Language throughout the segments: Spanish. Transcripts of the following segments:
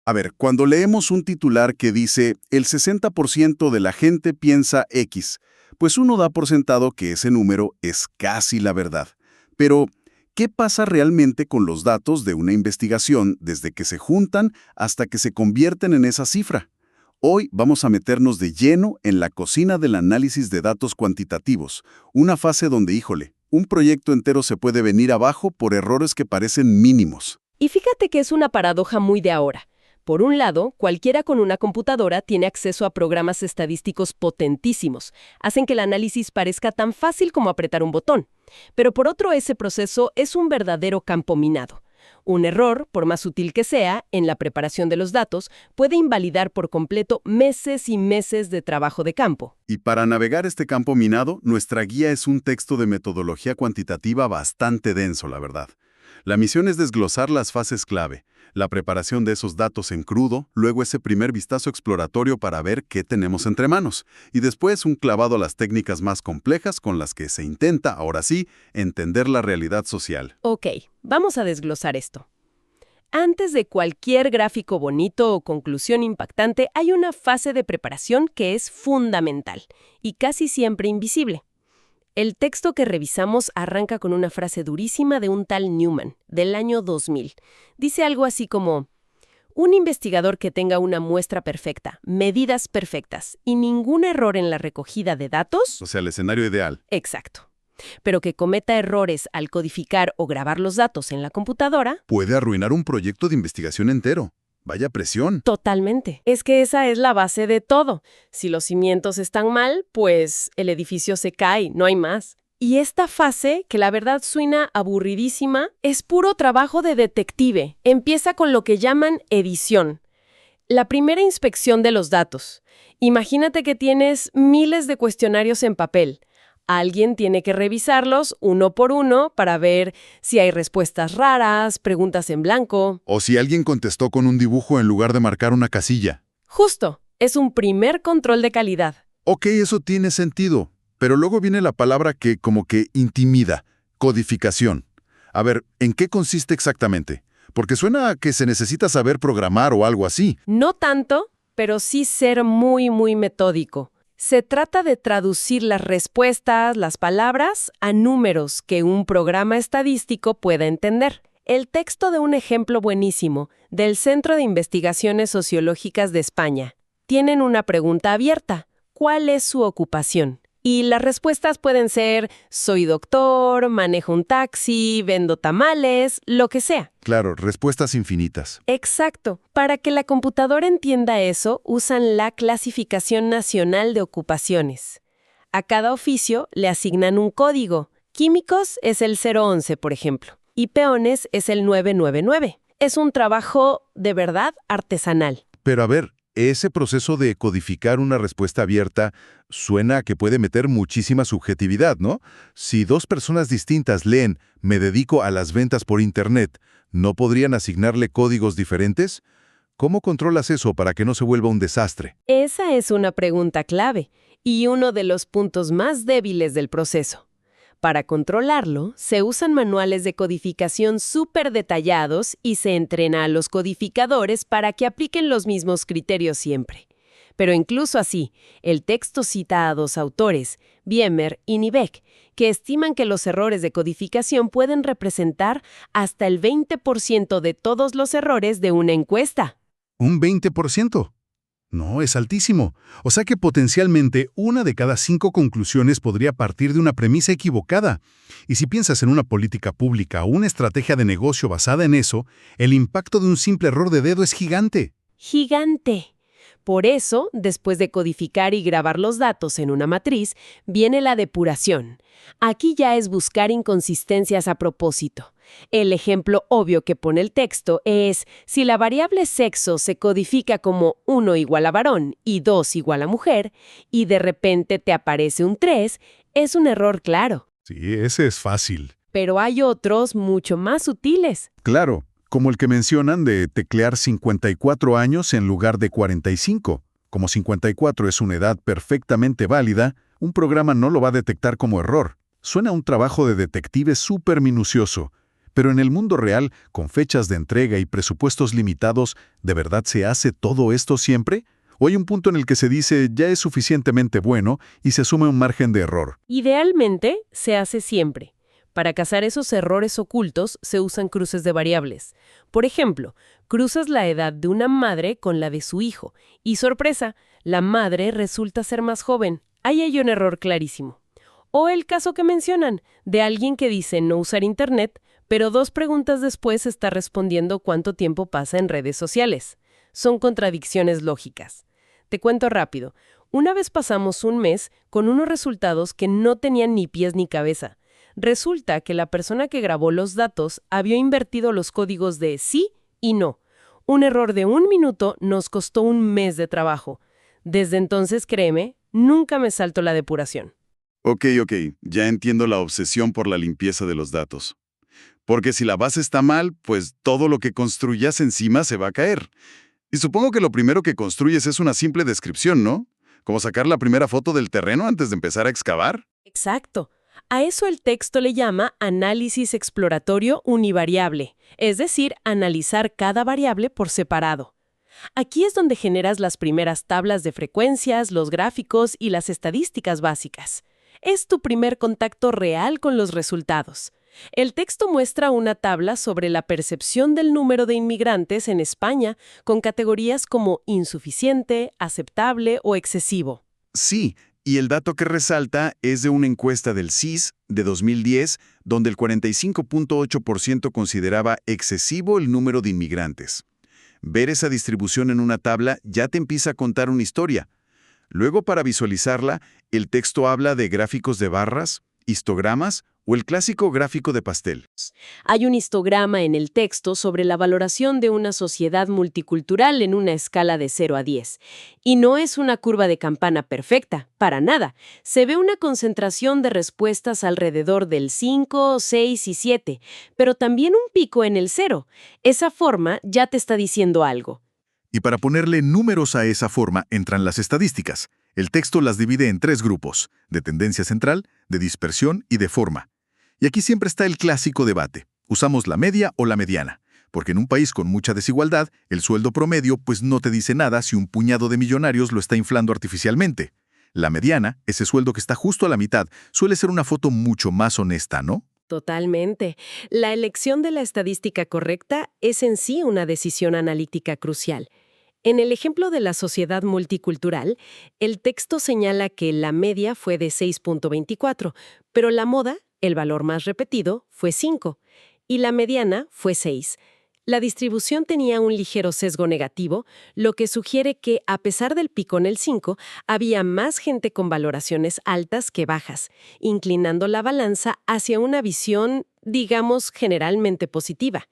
A ver, cuando leemos un titular que dice el 60% de la gente piensa X, pues uno da por sentado que ese número es casi la verdad. Pero, ¿qué pasa realmente con los datos de una investigación desde que se juntan hasta que se convierten en esa cifra? Hoy vamos a meternos de lleno en la cocina del análisis de datos cuantitativos, una fase donde, híjole, un proyecto entero se puede venir abajo por errores que parecen mínimos. Y fíjate que es una paradoja muy de ahora. Por un lado, cualquiera con una computadora tiene acceso a programas estadísticos potentísimos. Hacen que el análisis parezca tan fácil como apretar un botón. Pero por otro, ese proceso es un verdadero campo minado. Un error, por más sutil que sea, en la preparación de los datos, puede invalidar por completo meses y meses de trabajo de campo. Y para navegar este campo minado, nuestra guía es un texto de metodología cuantitativa bastante denso, la verdad. La misión es desglosar las fases clave, la preparación de esos datos en crudo, luego ese primer vistazo exploratorio para ver qué tenemos entre manos, y después un clavado a las técnicas más complejas con las que se intenta, ahora sí, entender la realidad social. Ok, vamos a desglosar esto. Antes de cualquier gráfico bonito o conclusión impactante, hay una fase de preparación que es fundamental y casi siempre invisible. El texto que revisamos arranca con una frase durísima de un tal Newman, del año 2000. Dice algo así como: un investigador que tenga una muestra perfecta, medidas perfectas y ningún error en la recogida de datos. O sea, el escenario ideal. Exacto. Pero que cometa errores al codificar o grabar los datos en la computadora. Puede arruinar un proyecto de investigación entero. Vaya presión. Totalmente. Es que esa es la base de todo. Si los cimientos están mal, pues el edificio se cae, no hay más. Y esta fase, que la verdad suena aburridísima, es puro trabajo de detective. Empieza con lo que llaman edición. La primera inspección de los datos. Imagínate que tienes miles de cuestionarios en papel. Alguien tiene que revisarlos uno por uno para ver si hay respuestas raras, preguntas en blanco. O si alguien contestó con un dibujo en lugar de marcar una casilla. Justo, es un primer control de calidad. Ok, eso tiene sentido, pero luego viene la palabra que como que intimida, codificación. A ver, ¿en qué consiste exactamente? Porque suena a que se necesita saber programar o algo así. No tanto, pero sí ser muy metódico. Se trata de traducir las respuestas, las palabras, a números que un programa estadístico pueda entender. El texto de un ejemplo buenísimo del Centro de Investigaciones Sociológicas de España. Tienen una pregunta abierta. ¿Cuál es su ocupación? Y las respuestas pueden ser: soy doctor, manejo un taxi, vendo tamales, lo que sea. Claro, respuestas infinitas. Exacto. Para que la computadora entienda eso, usan la Clasificación Nacional de Ocupaciones. A cada oficio le asignan un código. Químicos es el 011, por ejemplo, y peones es el 999. Es un trabajo de verdad artesanal. Pero a ver, ese proceso de codificar una respuesta abierta suena a que puede meter muchísima subjetividad, ¿no? Si dos personas distintas leen «me dedico a las ventas por Internet», ¿no podrían asignarle códigos diferentes? ¿Cómo controlas eso para que no se vuelva un desastre? Esa es una pregunta clave y uno de los puntos más débiles del proceso. Para controlarlo, se usan manuales de codificación súper detallados y se entrena a los codificadores para que apliquen los mismos criterios siempre. Pero incluso así, el texto cita a dos autores, Biemer y Nivek, que estiman que los errores de codificación pueden representar hasta el 20% de todos los errores de una encuesta. ¿Un 20%? No, es altísimo. O sea que potencialmente una de cada 5 conclusiones podría partir de una premisa equivocada. Y si piensas en una política pública o una estrategia de negocio basada en eso, el impacto de un simple error de dedo es gigante. ¡Gigante! Por eso, después de codificar y grabar los datos en una matriz, viene la depuración. Aquí ya es buscar inconsistencias a propósito. El ejemplo obvio que pone el texto es: si la variable sexo se codifica como 1 igual a varón y 2 igual a mujer, y de repente te aparece un 3, es un error claro. Sí, ese es fácil. Pero hay otros mucho más sutiles. Claro, como el que mencionan de teclear 54 años en lugar de 45. Como 54 es una edad perfectamente válida, un programa no lo va a detectar como error. Suena a un trabajo de detective súper minucioso. Pero en el mundo real, con fechas de entrega y presupuestos limitados, ¿de verdad se hace todo esto siempre? ¿O hay un punto en el que se dice ya es suficientemente bueno y se asume un margen de error? Idealmente, se hace siempre. Para cazar esos errores ocultos, se usan cruces de variables. Por ejemplo, cruzas la edad de una madre con la de su hijo. Y sorpresa, la madre resulta ser más joven. Ahí hay un error clarísimo. O el caso que mencionan, de alguien que dice no usar Internet, pero 2 preguntas después está respondiendo cuánto tiempo pasa en redes sociales. Son contradicciones lógicas. Te cuento rápido. Una vez pasamos un mes con unos resultados que no tenían ni pies ni cabeza. Resulta que la persona que grabó los datos había invertido los códigos de sí y no. Un error de 1 minuto nos costó un mes de trabajo. Desde entonces, créeme, nunca me salto la depuración. Ok, ya entiendo la obsesión por la limpieza de los datos. Porque si la base está mal, pues todo lo que construyas encima se va a caer. Y supongo que lo primero que construyes es una simple descripción, ¿no? Como sacar la primera foto del terreno antes de empezar a excavar. Exacto. A eso el texto le llama análisis exploratorio univariable, es decir, analizar cada variable por separado. Aquí es donde generas las primeras tablas de frecuencias, los gráficos y las estadísticas básicas. Es tu primer contacto real con los resultados. El texto muestra una tabla sobre la percepción del número de inmigrantes en España con categorías como insuficiente, aceptable o excesivo. Sí, y el dato que resalta es de una encuesta del CIS de 2010, donde el 45.8% consideraba excesivo el número de inmigrantes. Ver esa distribución en una tabla ya te empieza a contar una historia. Luego, para visualizarla, el texto habla de gráficos de barras, histogramas o el clásico gráfico de pastel. Hay un histograma en el texto sobre la valoración de una sociedad multicultural en una escala de 0 a 10. Y no es una curva de campana perfecta, para nada. Se ve una concentración de respuestas alrededor del 5, 6 y 7, pero también un pico en el 0. Esa forma ya te está diciendo algo. Y para ponerle números a esa forma entran las estadísticas. El texto las divide en 3 grupos, de tendencia central, de dispersión y de forma. Y aquí siempre está el clásico debate. ¿Usamos la media o la mediana? Porque en un país con mucha desigualdad, el sueldo promedio pues no te dice nada si un puñado de millonarios lo está inflando artificialmente. La mediana, ese sueldo que está justo a la mitad, suele ser una foto mucho más honesta, ¿no? Totalmente. La elección de la estadística correcta es en sí una decisión analítica crucial. En el ejemplo de la sociedad multicultural, el texto señala que la media fue de 6.24, pero la moda, el valor más repetido, fue 5, y la mediana fue 6. La distribución tenía un ligero sesgo negativo, lo que sugiere que, a pesar del pico en el 5, había más gente con valoraciones altas que bajas, inclinando la balanza hacia una visión, digamos, generalmente positiva.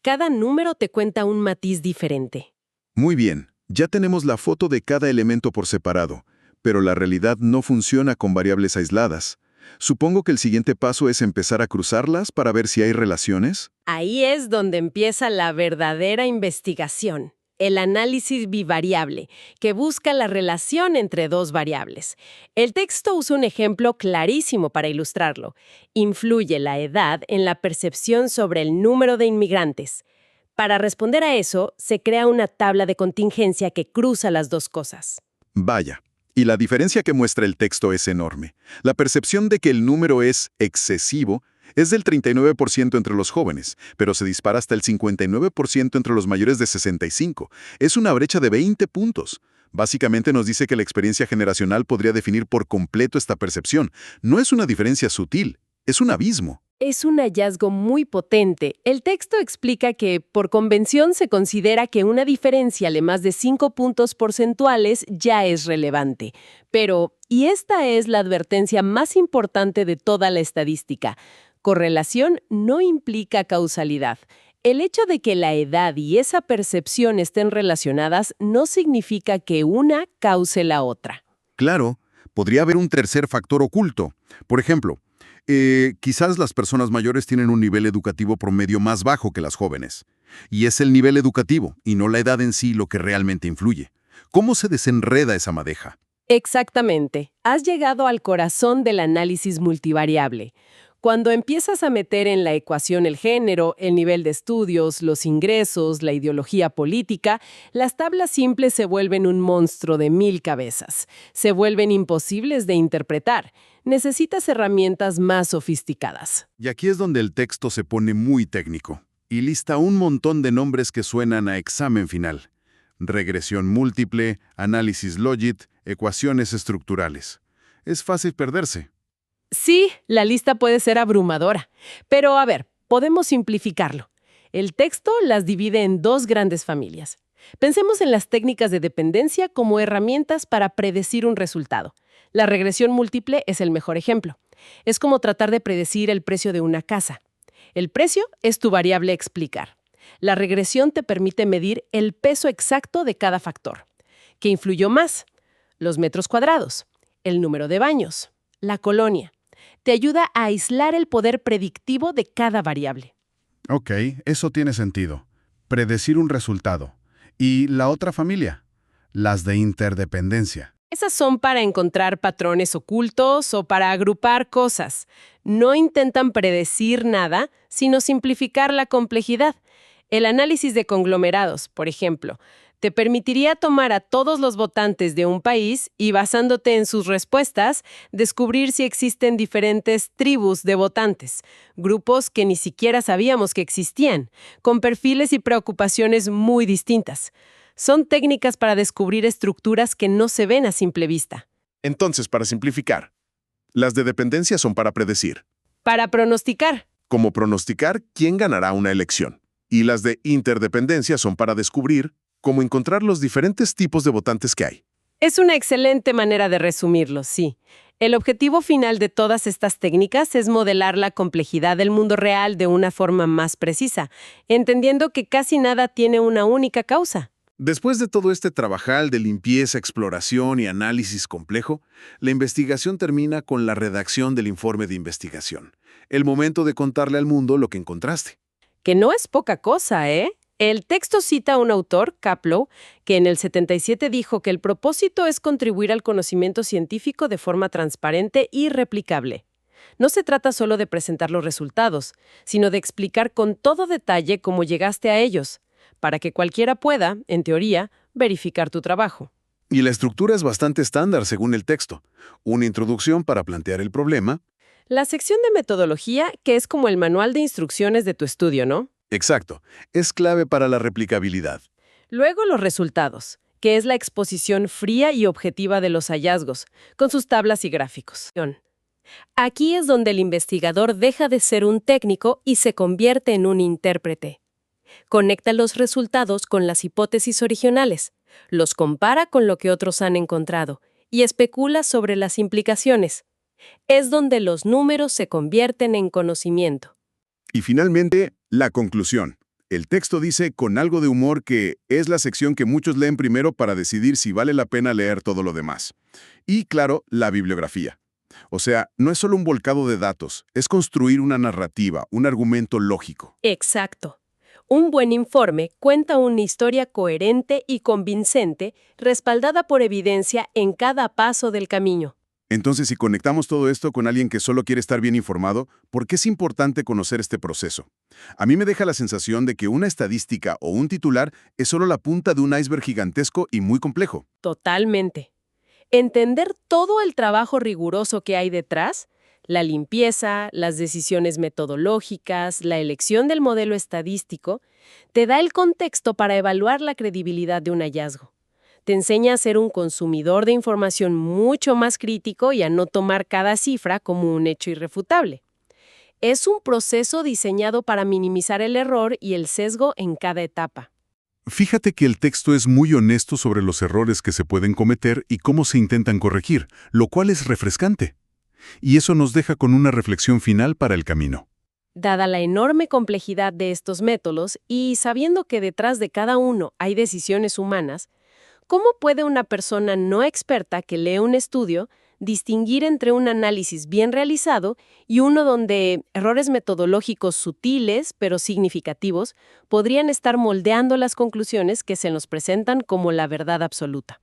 Cada número te cuenta un matiz diferente. Muy bien, ya tenemos la foto de cada elemento por separado, pero la realidad no funciona con variables aisladas. Supongo que el siguiente paso es empezar a cruzarlas para ver si hay relaciones. Ahí es donde empieza la verdadera investigación, el análisis bivariable, que busca la relación entre 2 variables. El texto usa un ejemplo clarísimo para ilustrarlo. Influye la edad en la percepción sobre el número de inmigrantes. Para responder a eso, se crea una tabla de contingencia que cruza las 2 cosas. Vaya, y la diferencia que muestra el texto es enorme. La percepción de que el número es excesivo es del 39% entre los jóvenes, pero se dispara hasta el 59% entre los mayores de 65. Es una brecha de 20 puntos. Básicamente nos dice que la experiencia generacional podría definir por completo esta percepción. No es una diferencia sutil, es un abismo. Es un hallazgo muy potente. El texto explica que, por convención, se considera que una diferencia de más de 5 puntos porcentuales ya es relevante. Pero, y esta es la advertencia más importante de toda la estadística, correlación no implica causalidad. El hecho de que la edad y esa percepción estén relacionadas no significa que una cause la otra. Claro, podría haber un tercer factor oculto. Por ejemplo, quizás las personas mayores tienen un nivel educativo promedio más bajo que las jóvenes. Y es el nivel educativo, y no la edad en sí, lo que realmente influye. ¿Cómo se desenreda esa madeja? Exactamente. Has llegado al corazón del análisis multivariable. Cuando empiezas a meter en la ecuación el género, el nivel de estudios, los ingresos, la ideología política, las tablas simples se vuelven un monstruo de 1000 cabezas. Se vuelven imposibles de interpretar. Necesitas herramientas más sofisticadas. Y aquí es donde el texto se pone muy técnico y lista un montón de nombres que suenan a examen final. Regresión múltiple, análisis logit, ecuaciones estructurales. Es fácil perderse. Sí, la lista puede ser abrumadora. Pero a ver, podemos simplificarlo. El texto las divide en dos grandes familias. Pensemos en las técnicas de dependencia como herramientas para predecir un resultado. La regresión múltiple es el mejor ejemplo. Es como tratar de predecir el precio de una casa. El precio es tu variable a explicar. La regresión te permite medir el peso exacto de cada factor. ¿Qué influyó más? Los metros cuadrados, el número de baños, la colonia. Te ayuda a aislar el poder predictivo de cada variable. Ok, eso tiene sentido. Predecir un resultado. ¿Y la otra familia? Las de interdependencia. Esas son para encontrar patrones ocultos o para agrupar cosas. No intentan predecir nada, sino simplificar la complejidad. El análisis de conglomerados, por ejemplo, te permitiría tomar a todos los votantes de un país y, basándote en sus respuestas, descubrir si existen diferentes tribus de votantes, grupos que ni siquiera sabíamos que existían, con perfiles y preocupaciones muy distintas. Son técnicas para descubrir estructuras que no se ven a simple vista. Entonces, para simplificar, las de dependencia son para predecir, Para pronosticar. como pronosticar quién ganará una elección. Y las de interdependencia son para descubrir cómo encontrar los diferentes tipos de votantes que hay. Es una excelente manera de resumirlo, sí. El objetivo final de todas estas técnicas es modelar la complejidad del mundo real de una forma más precisa, entendiendo que casi nada tiene una única causa. Después de todo este trabajal de limpieza, exploración y análisis complejo, la investigación termina con la redacción del informe de investigación. El momento de contarle al mundo lo que encontraste. Que no es poca cosa, ¿eh? El texto cita a un autor, Kaplow, que en el 77 dijo que el propósito es contribuir al conocimiento científico de forma transparente y replicable. No se trata solo de presentar los resultados, sino de explicar con todo detalle cómo llegaste a ellos, para que cualquiera pueda, en teoría, verificar tu trabajo. Y la estructura es bastante estándar según el texto. Una introducción para plantear el problema. La sección de metodología, que es como el manual de instrucciones de tu estudio, ¿no? Exacto. Es clave para la replicabilidad. Luego los resultados, que es la exposición fría y objetiva de los hallazgos, con sus tablas y gráficos. Aquí es donde el investigador deja de ser un técnico y se convierte en un intérprete. Conecta los resultados con las hipótesis originales, los compara con lo que otros han encontrado y especula sobre las implicaciones. Es donde los números se convierten en conocimiento. Y finalmente, la conclusión. El texto dice con algo de humor que es la sección que muchos leen primero para decidir si vale la pena leer todo lo demás. Y, claro, la bibliografía. O sea, no es solo un volcado de datos, es construir una narrativa, un argumento lógico. Exacto. Un buen informe cuenta una historia coherente y convincente, respaldada por evidencia en cada paso del camino. Entonces, si conectamos todo esto con alguien que solo quiere estar bien informado, ¿por qué es importante conocer este proceso? A mí me deja la sensación de que una estadística o un titular es solo la punta de un iceberg gigantesco y muy complejo. Totalmente. Entender todo el trabajo riguroso que hay detrás, la limpieza, las decisiones metodológicas, la elección del modelo estadístico, te da el contexto para evaluar la credibilidad de un hallazgo. Te enseña a ser un consumidor de información mucho más crítico y a no tomar cada cifra como un hecho irrefutable. Es un proceso diseñado para minimizar el error y el sesgo en cada etapa. Fíjate que el texto es muy honesto sobre los errores que se pueden cometer y cómo se intentan corregir, lo cual es refrescante. Y eso nos deja con una reflexión final para el camino. Dada la enorme complejidad de estos métodos y sabiendo que detrás de cada uno hay decisiones humanas, ¿cómo puede una persona no experta que lee un estudio distinguir entre un análisis bien realizado y uno donde errores metodológicos sutiles pero significativos podrían estar moldeando las conclusiones que se nos presentan como la verdad absoluta?